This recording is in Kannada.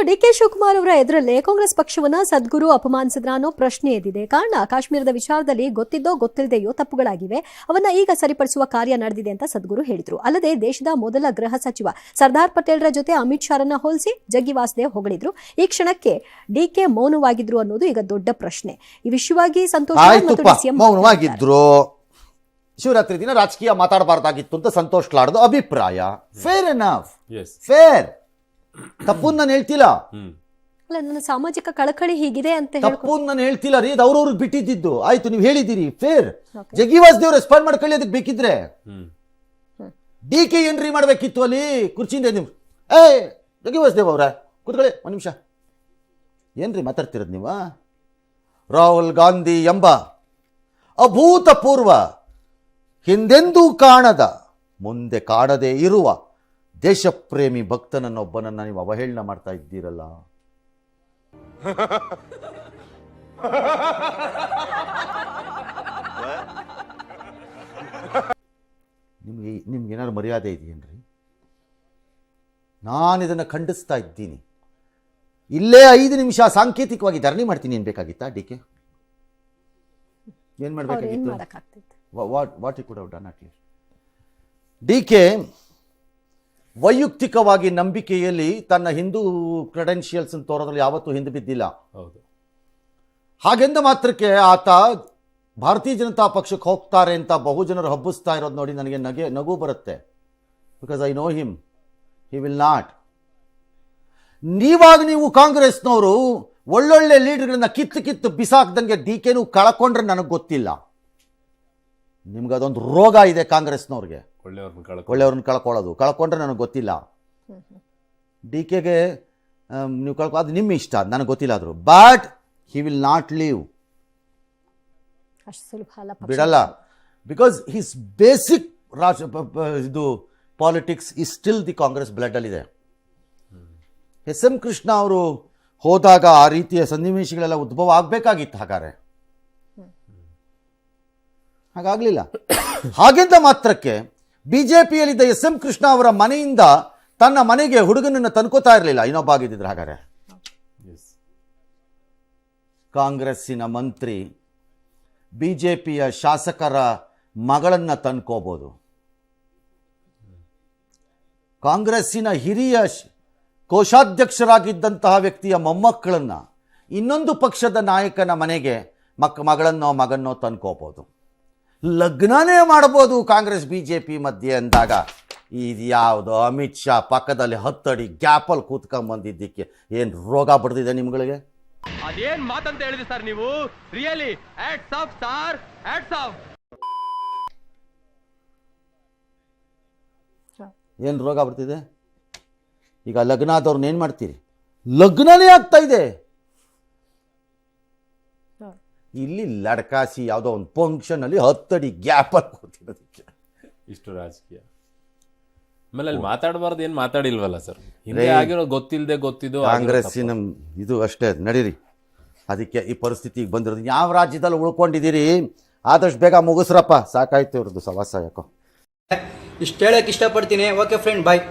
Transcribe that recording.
ಡಿಕೆ ಶಿವಕುಮಾರ್ ಅವರ ಎದುರಲ್ಲೇ ಕಾಂಗ್ರೆಸ್ ಪಕ್ಷವನ್ನ ಸದ್ಗುರು ಅಪಮಾನಿಸಿದ್ರ ಅನ್ನೋ ಪ್ರಶ್ನೆ ಎದ್ದಿದೆ. ಕಾರಣ ಕಾಶ್ಮೀರದ ವಿಚಾರದಲ್ಲಿ ಗೊತ್ತಿದ್ದೋ ಗೊತ್ತಿಲ್ಲದೆಯೋ ತಪ್ಪುಗಳಾಗಿವೆ, ಅವನ್ನ ಈಗ ಸರಿಪಡಿಸುವ ಕಾರ್ಯ ನಡೆದಿದೆ ಅಂತ ಸದ್ಗುರು ಹೇಳಿದ್ರು. ಅಲ್ಲದೆ ದೇಶದ ಮೊದಲ ಗೃಹ ಸಚಿವ ಸರ್ದಾರ್ ಪಟೇಲ್ರ ಜೊತೆ ಅಮಿತ್ ಶಾರನ್ನ ಹೋಲಿಸಿ ಜಗ್ಗಿ ವಾಸುದೇವ್ ಹೊಗಳಿದ್ರು. ಈ ಕ್ಷಣಕ್ಕೆ ಡಿಕೆ ಮೌನವಾಗಿದ್ರು ಅನ್ನೋದು ಈಗ ದೊಡ್ಡ ಪ್ರಶ್ನೆ. ಈ ವಿಷಯವಾಗಿ ಸಂತೋಷ್ ಮೌನವಾಗಿದ್ರು. ಶಿವರಾತ್ರಿ ದಿನ ರಾಜಕೀಯ ಮಾತಾಡಬಾರ್ದಾಗಿತ್ತು ಅಂತ ಸಂತೋಷ್ ಲಾಡ್ದು ಅಭಿಪ್ರಾಯ. Fair enough, fair. ತಪ್ಪು ನಾನು ಹೇಳ್ತಿಲ್ಲ, ಅಲ್ಲ ನನ್ನ ಸಾಮಾಜಿಕ ಕಳಕಳಿ ಹೀಗಿದೆ ಅಂತ ತಪ್ಪು ನಾನು ಹೇಳ್ತಿಲ್ಲ ರೀ. ಅವ್ರವ್ರಿಗೆ ಬಿಟ್ಟಿದ್ದು ಆಯ್ತು, ನೀವು ಹೇಳಿದಿರಿ ಫೇರ್. ಜಗ್ಗಿ ವಾಸುದೇವ್ ರೆಸ್ಪಾಂಡ್ ಮಾಡ್ಕೊಳ್ಳಿ ಅದಕ್ಕೆ ಬೇಕಿದ್ರೆ. ಡಿ ಕೆ ಏನ್ರಿ ಮಾಡ್ಬೇಕಿತ್ತು ಅಲ್ಲಿ ಕುರ್ಚಿಯಿಂದ? ನೀವು ಜಗ್ಗಿ ವಾಸುದೇವ್ ಅವ್ರ ಕೂತ್ಕೊಳ್ಳಿ ಒಂದು ನಿಮಿಷ. ಏನ್ರಿ ಮಾತಾಡ್ತಿರೋದು ನೀವು? ರಾಹುಲ್ ಗಾಂಧಿ ಎಂಬ ಅಭೂತಪೂರ್ವ, ಹಿಂದೆಂದೂ ಕಾಣದ, ಮುಂದೆ ಕಾಣದೇ ಇರುವ ದೇಶಪ್ರೇಮಿ ಭಕ್ತನನ್ನೊಬ್ಬನನ್ನ ನೀವು ಅವಹೇಳನ ಮಾಡ್ತಾ ಇದ್ದೀರಲ್ಲ. ನಿಮ್ಗೆ ಏನಾದ್ರು ಮರ್ಯಾದೆ ಇದೆಯೇನ್ರಿ? ನಾನು ಇದನ್ನು ಖಂಡಿಸ್ತಾ ಇದ್ದೀನಿ. ಇಲ್ಲೇ 5 ನಿಮಿಷ ಸಾಂಕೇತಿಕವಾಗಿ ಧರಣಿ ಮಾಡ್ತೀನಿ ಏನ್ ಬೇಕಾಗಿತ್ತಾ? ಡಿ ಕೆ ಏನ್ ಮಾಡ್ಬೇಕಾಗಿತ್ತು? What you could have done at least. D K ವೈಯಕ್ತಿಕವಾಗಿ ನಂಬಿಕೆಯಲ್ಲಿ ತನ್ನ ಹಿಂದೂ ಕ್ರೆಡೆನ್ಷಿಯಲ್ಸ್ ತೋರೋದ್ರಲ್ಲಿ ಯಾವತ್ತೂ ಹಿಂದೆ ಬಿದ್ದಿಲ್ಲ. ಹೌದು. ಹಾಗೆಂದ ಮಾತ್ರಕ್ಕೆ ಆತ ಭಾರತೀಯ ಜನತಾ ಪಕ್ಷಕ್ಕೆ ಹೋಗ್ತಾರೆ ಅಂತ ಬಹುಜನರು ಹಬ್ಬಿಸ್ತಾ ಇರೋದು ನೋಡಿ ನನಗೆ ನಗು ಬರುತ್ತೆ. Because I know him, he will not. ನೀವು ಕಾಂಗ್ರೆಸ್ನವರು ಒಳ್ಳೊಳ್ಳೆ ಲೀಡರ್ಗಳನ್ನ ಕಿತ್ತು ಬಿಸಾಕ್ದಂಗೆ ಡಿ ಕೆನೂ ಕಳ್ಕೊಂಡ್ರೆ ನನಗೆ ಗೊತ್ತಿಲ್ಲ. ನಿಮ್ಗೆ ಅದೊಂದು ರೋಗ ಇದೆ ಕಾಂಗ್ರೆಸ್ನವ್ರಿಗೆ, ಒಳ್ಳೆಯವ್ರನ್ನ ಕಳ್ಕೊಂಡ್ರೆ ನನಗೆ ಗೊತ್ತಿಲ್ಲ. ಡಿ ಕೆಗೆ ನೀವು ಅದು ನಿಮ್ಮ ಇಷ್ಟ, ನನಗೆ ಗೊತ್ತಿಲ್ಲ. ಆದರೂ but he will not leave, ಬಿಡಲ್ಲ. ಬಿಕಾಸ್ ಹಿಸ್ ಬೇಸಿಕ್ ಇದು politics is still the Congress blood ಅಲ್ಲಿದೆ. ಎಸ್ ಎಂ ಕೃಷ್ಣ ಅವರು ಹೋದಾಗ ಆ ರೀತಿಯ ಸನ್ನಿವೇಶಗಳೆಲ್ಲ ಉದ್ಭವ ಆಗಬೇಕಾಗಿತ್ತು. ಹಾಗಾಗಲಿಲ್ಲ. ಹಾಗೆಂದ ಮಾತ್ರಕ್ಕೆ ಬಿಜೆಪಿಯಲ್ಲಿದ್ದ ಎಸ್ ಎಂ ಕೃಷ್ಣ ಅವರ ಮನೆಯಿಂದ ತನ್ನ ಮನೆಗೆ ಹುಡುಗನನ್ನು ತಂದ್ಕೋತಾ ಇರಲಿಲ್ಲ ಇನ್ನೊಬ್ಬ ಆಗಿದ್ದಿದ್ರೆ. ಹಾಗಾದ್ರೆ ಕಾಂಗ್ರೆಸ್ಸಿನ ಮಂತ್ರಿ ಬಿಜೆಪಿಯ ಶಾಸಕರ ಮಗಳನ್ನ ತಂದ್ಕೋಬಹುದು. ಕಾಂಗ್ರೆಸ್ಸಿನ ಹಿರಿಯ ಕೋಶಾಧ್ಯಕ್ಷರಾಗಿದ್ದಂತಹ ವ್ಯಕ್ತಿಯ ಮೊಮ್ಮಕ್ಕಳನ್ನ ಇನ್ನೊಂದು ಪಕ್ಷದ ನಾಯಕನ ಮನೆಗೆ ಮಗಳನ್ನೋ ಮಗನ್ನೋ ತಂದ್ಕೋಬಹುದು. ಲಗ್ನನೇ ಮಾಡ್ಬೋದು ಕಾಂಗ್ರೆಸ್ ಬಿಜೆಪಿ ಮಧ್ಯೆ ಅಂದಾಗ ಇದು ಯಾವುದೋ ಅಮಿತ್ ಶಾ ಪಕ್ಕದಲ್ಲಿ 10 ಅಡಿ ಗ್ಯಾಪಲ್ಲಿ ಕೂತ್ಕೊಂಡ್ಬಂದಿದ್ದಕ್ಕೆ ಏನು ರೋಗ ಬಡ್ದಿದೆ ನಿಮ್ಗಳಿಗೆ? ಅದೇನ್ ಮಾತಂತ ಹೇಳಿದ್ರಿ ಸರ್ ನೀವು? Really hats off sir, hats off. ಏನು ರೋಗ ಬರ್ತಿದೆ? ಈಗ ಲಗ್ನ ಆದವ್ರನ್ನ ಏನು ಮಾಡ್ತೀರಿ? ಲಗ್ನನೇ ಆಗ್ತಾ ಇದೆ. ಇಲ್ಲಿ ಲಡ್ಕಾಸಿ ಯಾವುದೋ ಒಂದು ಫಂಕ್ಷನ್ ಅಲ್ಲಿ 10 ಅಡಿ ಗ್ಯಾಪಲ್ಲಿ ಕೂತಿರೋದಕ್ಕೆ ಇಷ್ಟು ರಾಜಕೀಯ. ಆಮೇಲೆ ಅಲ್ಲಿ ಮಾತಾಡಬಾರ್ದು, ಏನು ಮಾತಾಡಿಲ್ವಲ್ಲ ಸರ್. ಹಿಂದೆ ಆಗಿರೋ ಗೊತ್ತಿದ್ದು ಕಾಂಗ್ರೆಸ್ಸಿನ ಇದು ಅಷ್ಟೇ ನಡೀರಿ. ಅದಕ್ಕೆ ಈ ಪರಿಸ್ಥಿತಿಗೆ ಬಂದಿರೋದು. ಯಾವ ರಾಜ್ಯದಲ್ಲಿ ಉಳ್ಕೊಂಡಿದ್ದೀರಿ? ಆದಷ್ಟು ಬೇಗ ಮುಗಿಸ್ರಪ್ಪ, ಸಾಕಾಯ್ತು ಇವ್ರದ್ದು ಸವಾಸ. ಯಾಕೋ ಇಷ್ಟು ಹೇಳಕ್ಕೆ ಇಷ್ಟಪಡ್ತೀನಿ. ಓಕೆ ಫ್ರೆಂಡ್, ಬಾಯ್.